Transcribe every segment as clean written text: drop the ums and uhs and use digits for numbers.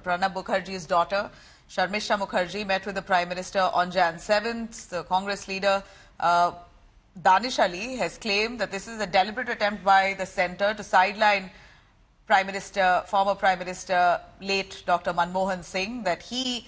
Pranab Mukherjee's daughter, Sharmistha Mukherjee, met with the Prime Minister on Jan 7th. The Congress leader, Danish Ali, has claimed that this is a deliberate attempt by the centre to sideline former Prime Minister, late Dr Manmohan Singh, that he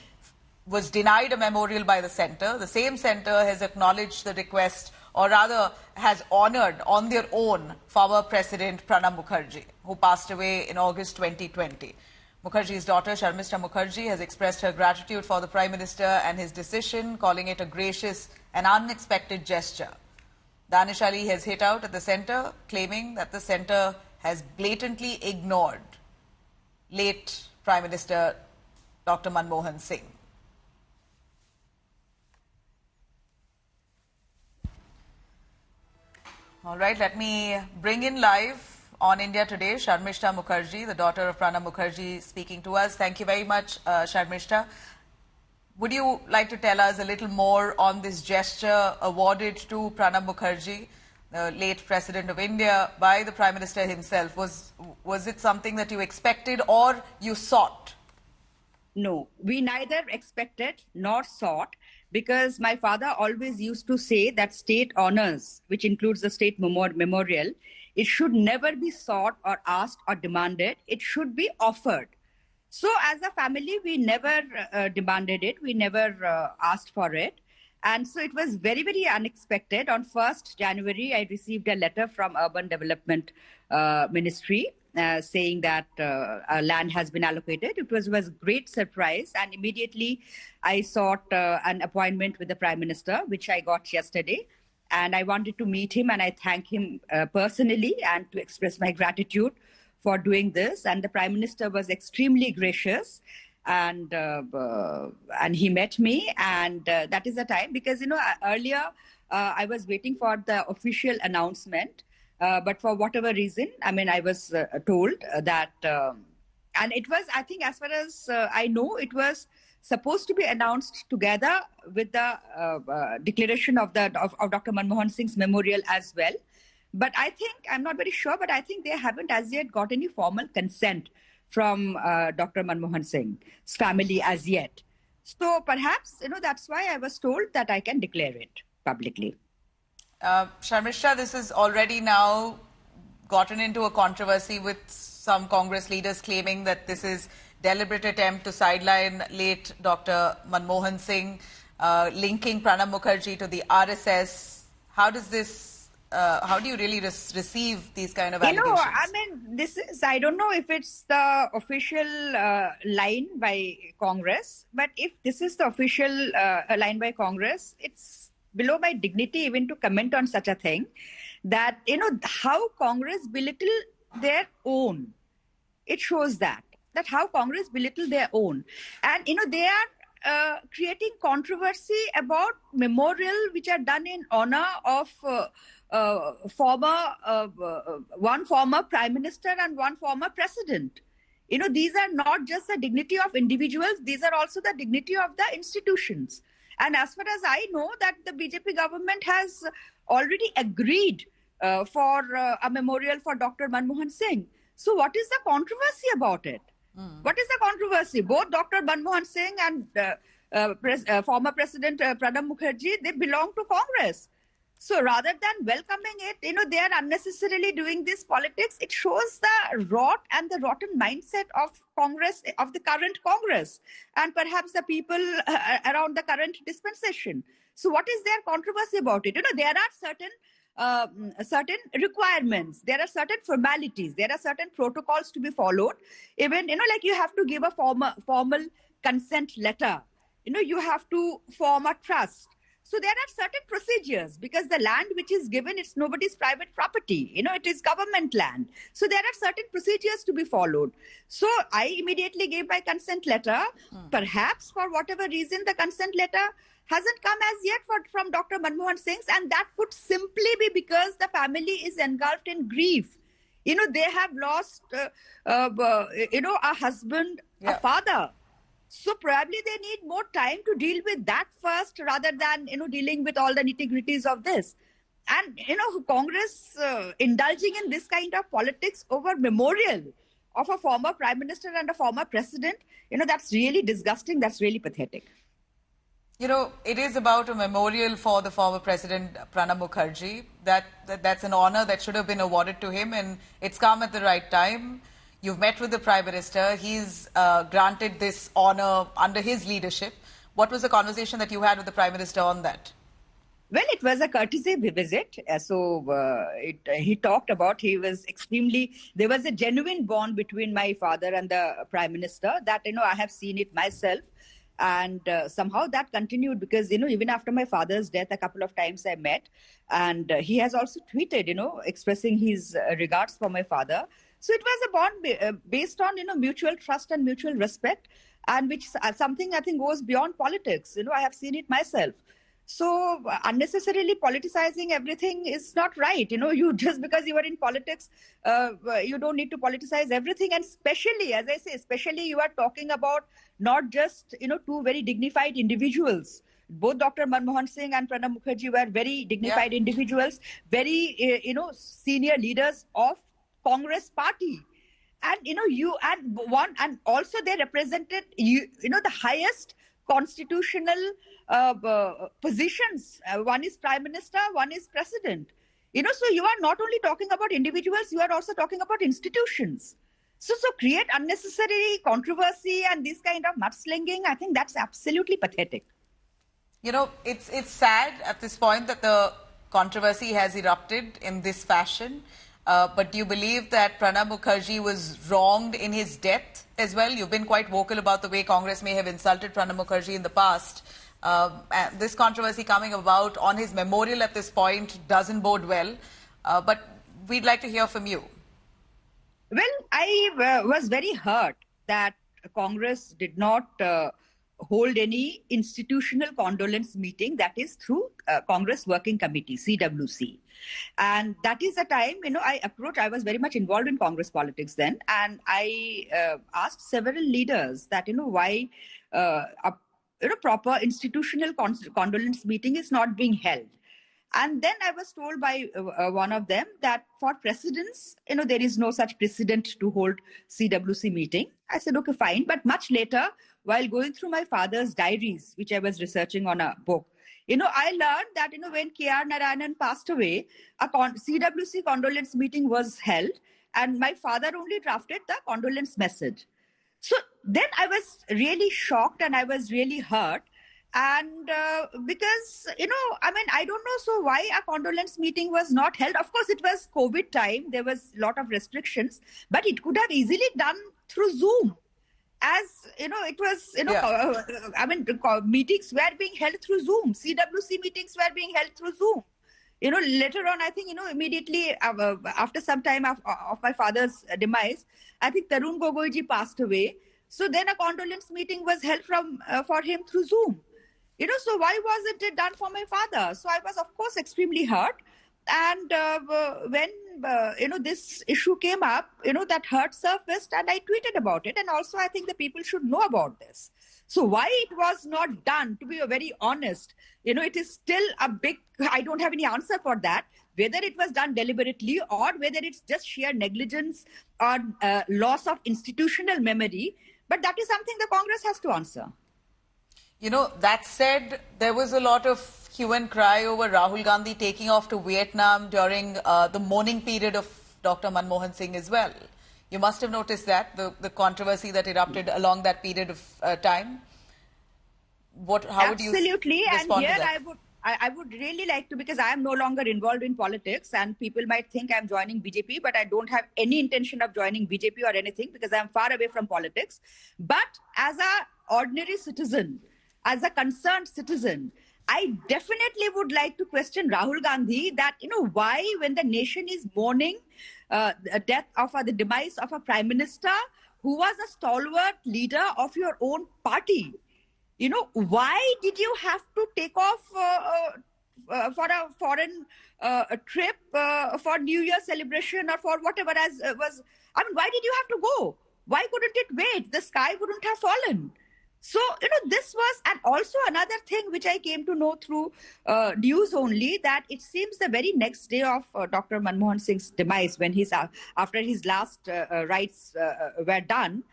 was denied a memorial by the centre. The same centre has acknowledged the request, or rather has honoured on their own former President Pranab Mukherjee, who passed away in August 2020. Mukherjee's daughter, Sharmistha Mukherjee, has expressed her gratitude for the Prime Minister and his decision, calling it a gracious and unexpected gesture. Danish Ali has hit out at the centre, claiming that the centre has blatantly ignored late Prime Minister Dr Manmohan Singh. All right, let me bring in live on India Today, Sharmistha Mukherjee, the daughter of Pranab Mukherjee, speaking to us. Thank you very much, Sharmistha. Would you like to tell us a little more on this gesture awarded to Pranab Mukherjee, the late President of India, by the Prime Minister himself? Was it something that you expected or you sought? No, we neither expected nor sought, because my father always used to say that state honors, which includes the state memorial, it should never be sought or asked or demanded. It should be offered. So as a family, we never demanded it. We never asked for it. And so it was very, very unexpected. On 1st January, I received a letter from Urban Development Ministry saying that land has been allocated. It was a great surprise. And immediately I sought an appointment with the Prime Minister, which I got yesterday. And I wanted to meet him, and I thank him personally and to express my gratitude for doing this. And the Prime Minister was extremely gracious. And he met me, and that is the time, because, earlier I was waiting for the official announcement, but for whatever reason, I was told that, and it was, I think, as far as I know, it was supposed to be announced together with the declaration of Dr Manmohan Singh's memorial as well. But I think, I'm not very sure, but I think they haven't as yet got any formal consent from Dr Manmohan Singh's family as yet. So perhaps, that's why I was told that I can declare it publicly. Sharmistha, this has already now gotten into a controversy, with some Congress leaders claiming that this is deliberate attempt to sideline late Dr Manmohan Singh, linking Pranab Mukherjee to the RSS. How does this how do you really receive these kind of allegations? This is, I don't know if it's the official line by Congress, but if this is the official line by Congress, it's below my dignity even to comment on such a thing. That, how Congress belittle their own. It shows that how Congress belittle their own. And, they are creating controversy about memorial which are done in honor of one former Prime Minister and one former President. These are not just the dignity of individuals, these are also the dignity of the institutions. And as far as I know, that the BJP government has already agreed for a memorial for Dr Manmohan Singh. So what is the controversy about it? What is the controversy? Both Dr Manmohan Singh and former President Pranab Mukherjee, they belong to Congress. So rather than welcoming it, they are unnecessarily doing this politics. It shows the rot and the rotten mindset of Congress, of the current Congress, and perhaps the people around the current dispensation. So what is their controversy about it? There are certain requirements, there are certain formalities, there are certain protocols to be followed. Even, like you have to give a formal consent letter. You have to form a trust. So there are certain procedures, because the land which is given, it's nobody's private property. It is government land. So there are certain procedures to be followed. So I immediately gave my consent letter. Perhaps for whatever reason, the consent letter hasn't come as yet from Dr Manmohan Singh, and that could simply be because the family is engulfed in grief. They have lost, a husband, a father. So probably they need more time to deal with that first, rather than, dealing with all the nitty-gritties of this. And, Congress indulging in this kind of politics over memorial, of a former prime minister and a former president, that's really disgusting. That's really pathetic. It is about a memorial for the former President Pranab Mukherjee. That's an honor that should have been awarded to him, and it's come at the right time. You've met with the Prime Minister. He's granted this honor under his leadership. What was the conversation that you had with the Prime Minister on that? Well, it was a courtesy visit. He talked about, there was a genuine bond between my father and the Prime Minister that, I have seen it myself. And somehow that continued because, even after my father's death, a couple of times I met. And he has also tweeted, expressing his regards for my father. So it was a bond based on, mutual trust and mutual respect, and which something I think goes beyond politics. I have seen it myself. So unnecessarily politicizing everything is not right. You just because you are in politics, you don't need to politicize everything. And especially, as I say, you are talking about not just, two very dignified individuals. Both Dr Manmohan Singh and Pranab Mukherjee were very dignified individuals, very, senior leaders of Congress party. And, and also they represented, the highest constitutional positions. One is prime minister, one is president. So you are not only talking about individuals, you are also talking about institutions. So create unnecessary controversy and this kind of mudslinging, I think that's absolutely pathetic. It's sad at this point that the controversy has erupted in this fashion. But do you believe that Pranab Mukherjee was wronged in his death as well? You've been quite vocal about the way Congress may have insulted Pranab Mukherjee in the past. This controversy coming about on his memorial at this point doesn't bode well. But we'd like to hear from you. Well, I was very hurt that Congress did not hold any institutional condolence meeting, that is through Congress Working Committee, CWC. And that is the time, I was very much involved in Congress politics then. And I asked several leaders that, why a proper institutional condolence meeting is not being held. And then I was told by one of them that for presidents, there is no such precedent to hold CWC meeting. I said, okay, fine. But much later, while going through my father's diaries, which I was researching on a book, I learned that, when K.R. Narayanan passed away, a CWC condolence meeting was held and my father only drafted the condolence message. So then I was really shocked and I was really hurt. And because, I don't know, so why a condolence meeting was not held? Of course, it was COVID time. There was a lot of restrictions, but it could have easily done through Zoom. As, it was, meetings were being held through Zoom. CWC meetings were being held through Zoom. Later on, I think, immediately after some time of my father's demise, I think Tarun Gogoiji passed away. So then a condolence meeting was held for him through Zoom. So why wasn't it done for my father? So I was, of course, extremely hurt. And when, this issue came up, that hurt surfaced and I tweeted about it. And also, I think the people should know about this. So why it was not done, to be very honest, it is still I don't have any answer for that, whether it was done deliberately or whether it's just sheer negligence or loss of institutional memory. But that is something the Congress has to answer. That said, there was a lot of hue and cry over Rahul Gandhi taking off to Vietnam during the mourning period of Dr Manmohan Singh as well. You must have noticed that, the controversy that erupted along that period of time. How would you respond to that? I would really like to, because I am no longer involved in politics and people might think I'm joining BJP, but I don't have any intention of joining BJP or anything because I'm far away from politics. But as an ordinary citizen, as a concerned citizen, I definitely would like to question Rahul Gandhi that, why when the nation is mourning the death of the demise of a prime minister who was a stalwart leader of your own party, why did you have to take off for a foreign trip for New Year celebration or for whatever why did you have to go? Why couldn't it wait? The sky wouldn't have fallen. So, this was, and also another thing which I came to know through news only, that it seems the very next day of Dr. Manmohan Singh's demise, when after his last rites were done,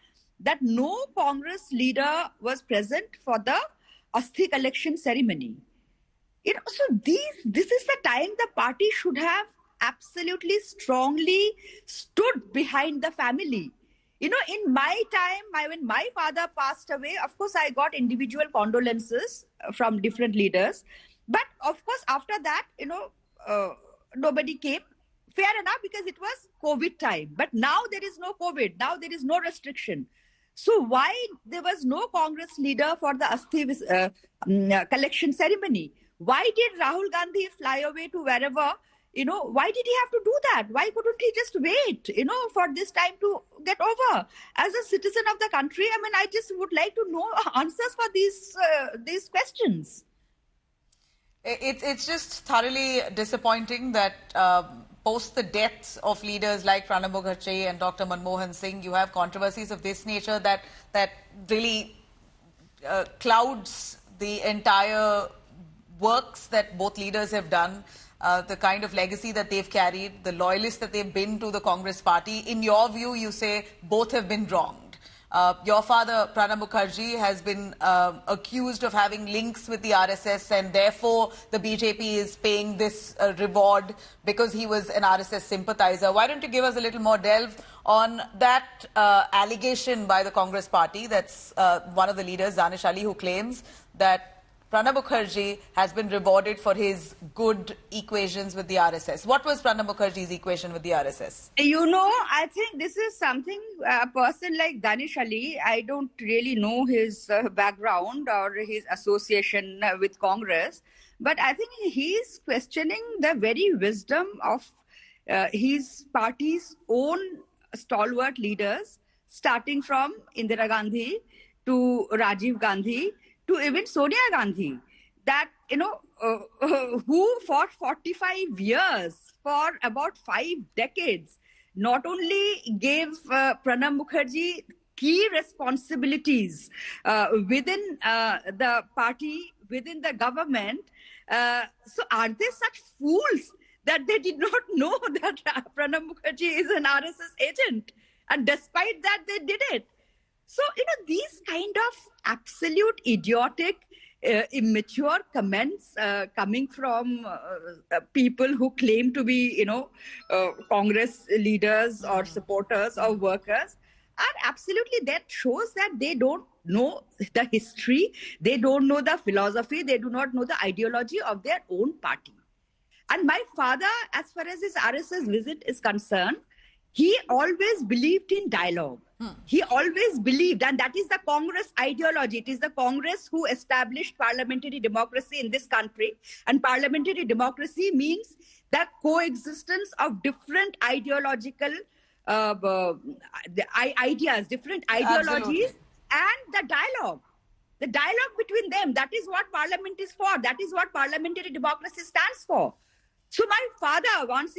that no Congress leader was present for the Asthi collection ceremony. So this is the time the party should have absolutely strongly stood behind the family. In my time, when my father passed away, of course, I got individual condolences from different leaders. But of course, after that, nobody came. Fair enough, because it was COVID time. But now there is no COVID. Now there is no restriction. So why there was no Congress leader for the Asthi collection ceremony? Why did Rahul Gandhi fly away to wherever? Why did he have to do that? Why couldn't he just wait, for this time to get over? As a citizen of the country, I just would like to know answers for these questions. It's just thoroughly disappointing that post the deaths of leaders like Pranab Mukherjee and Dr. Manmohan Singh, you have controversies of this nature that really clouds the entire works that both leaders have done, the kind of legacy that they've carried, the loyalists that they've been to the Congress party. In your view, you say both have been wronged. Your father, Pranab Mukherjee, has been accused of having links with the RSS, and therefore the BJP is paying this reward because he was an RSS sympathizer. Why don't you give us a little more delve on that allegation by the Congress party? That's one of the leaders, Danish Ali, who claims that Pranab Mukherjee has been rewarded for his good equations with the RSS. What was Pranab Mukherjee's equation with the RSS? I think this is something, a person like Danish Ali, I don't really know his background or his association with Congress, but I think he's questioning the very wisdom of his party's own stalwart leaders, starting from Indira Gandhi to Rajiv Gandhi, to even Sonia Gandhi, that, who for 45 years, for about 5 decades, not only gave Pranab Mukherjee key responsibilities within the party, within the government. So are they such fools that they did not know that Pranab Mukherjee is an RSS agent? And despite that, they did it. So, these kind of absolute idiotic, immature comments coming from people who claim to be, Congress leaders or supporters or workers are absolutely, that shows that they don't know the history, they don't know the philosophy, they do not know the ideology of their own party. And my father, as far as his RSS visit is concerned, he always believed in dialogue. He always believed, and that is the Congress ideology. It is the Congress who established parliamentary democracy in this country. And parliamentary democracy means the coexistence of different ideological ideas, different ideologies. Absolutely. And the dialogue. The dialogue between them, that is what parliament is for. That is what parliamentary democracy stands for. So my father once,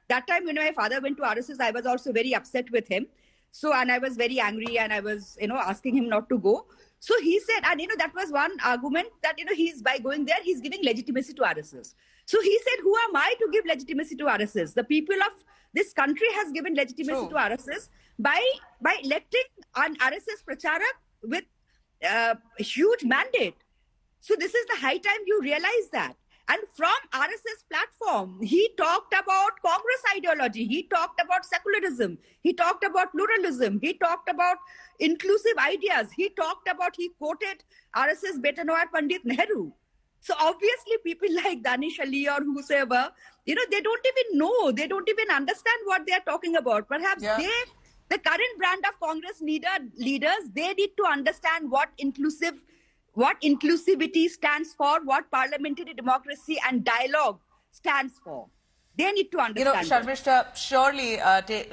that time when my father went to RSS, I was also very upset with him. So, and I was very angry, and I was, asking him not to go. So he said, and that was one argument that, he's, by going there, he's giving legitimacy to RSS. So he said, who am I to give legitimacy to RSS? The people of this country has given legitimacy to RSS by electing an RSS pracharak with a huge mandate. So this is the high time you realize that. And from RSS platform, he talked about Congress ideology. He talked about secularism. He talked about pluralism. He talked about inclusive ideas. He quoted RSS Beta Noir Pandit Nehru. So obviously people like Danish Ali or whosoever, they don't even know. They don't even understand what they are talking about. Perhaps the current brand of Congress leaders, they need to understand what inclusivity stands for, what parliamentary democracy and dialogue stands for. They need to understand. Sharmistha, surely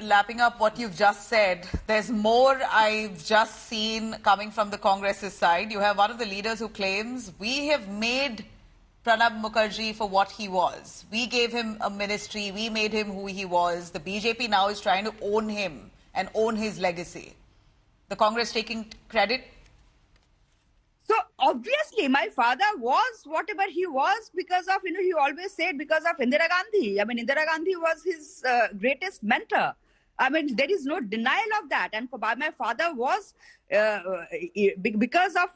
lapping up what you've just said, there's more I've just seen coming from the Congress's side. You have one of the leaders who claims, we have made Pranab Mukherjee for what he was. We gave him a ministry, we made him who he was. The BJP now is trying to own him and own his legacy. The Congress taking credit? So obviously my father was whatever he was because of, he always said because of Indira Gandhi. I mean, Indira Gandhi was his greatest mentor. I mean, there is no denial of that. And my father was because of,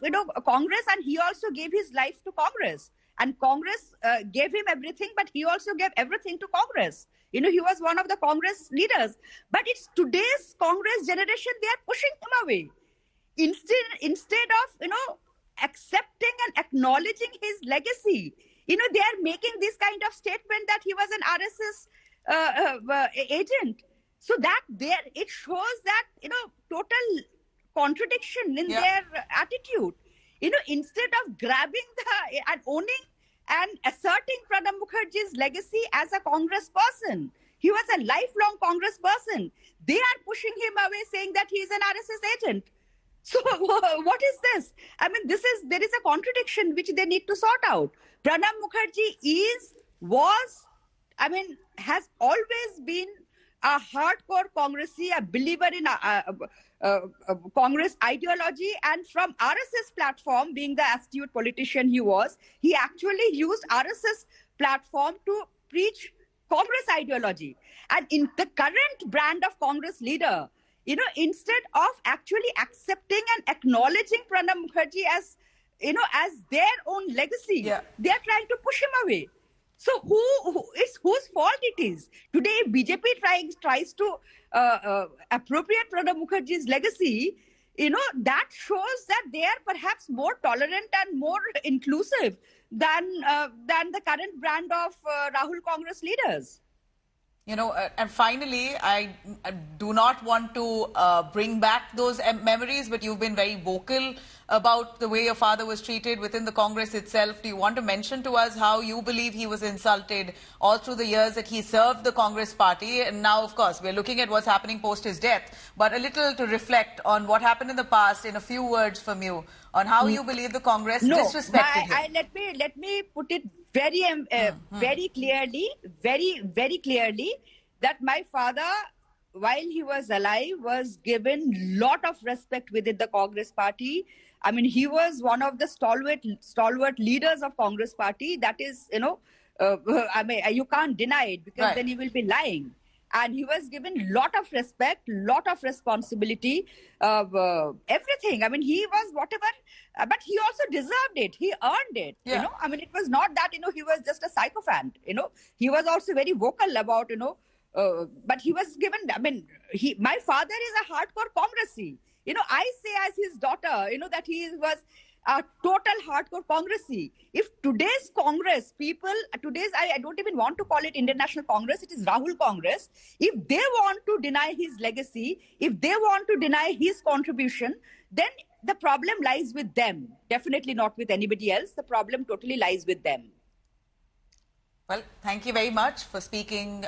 Congress, and he also gave his life to Congress. And Congress gave him everything, but he also gave everything to Congress. He was one of the Congress leaders. But it's today's Congress generation, they are pushing him away. Instead of, accepting and acknowledging his legacy, they are making this kind of statement that he was an RSS agent. So that it shows that, total contradiction in their attitude. Instead of grabbing and owning and asserting Pranab Mukherjee's legacy as a Congress person, he was a lifelong Congress person. They are pushing him away, saying that he is an RSS agent. So what is this? I mean, there is a contradiction which they need to sort out. Pranab Mukherjee has always been a hardcore Congressee, a believer in Congress ideology, and from RSS platform, being the astute politician he actually used RSS platform to preach Congress ideology. And in the current brand of Congress leader, instead of actually accepting and acknowledging Pranab Mukherjee as their own legacy, they are trying to push him away. So whose fault it is? Today, BJP tries to appropriate Pranab Mukherjee's legacy. That shows that they are perhaps more tolerant and more inclusive than the current brand of Rahul Congress leaders. And finally, I do not want to bring back those memories, but you've been very vocal about the way your father was treated within the Congress itself. Do you want to mention to us how you believe he was insulted all through the years that he served the Congress party? And now, of course, we're looking at what's happening post his death, but a little to reflect on what happened in the past in a few words from you on how you believe the Congress disrespected him. Let me put it very clearly, very clearly, that my father, while he was alive, was given lot of respect within the Congress party. I mean, he was one of the stalwart leaders of Congress party. That is, you can't deny it, because then he will be lying. And he was given lot of respect, lot of responsibility, everything. I mean, he was whatever, but he also deserved it. He earned it. I mean, it was not that, he was just a sycophant. He was also very vocal about, but he was given, my father is a hardcore Congressee. I say as his daughter, that he was a total hardcore Congressee. If today's Congress people, I don't even want to call it International Congress, it is Rahul Congress. If they want to deny his legacy, if they want to deny his contribution, then the problem lies with them. Definitely not with anybody else. The problem totally lies with them. Well, thank you very much for speaking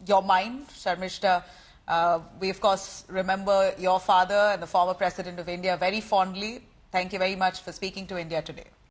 your mind, Sharmistha. We, of course, remember your father and the former President of India very fondly. Thank you very much for speaking to India today.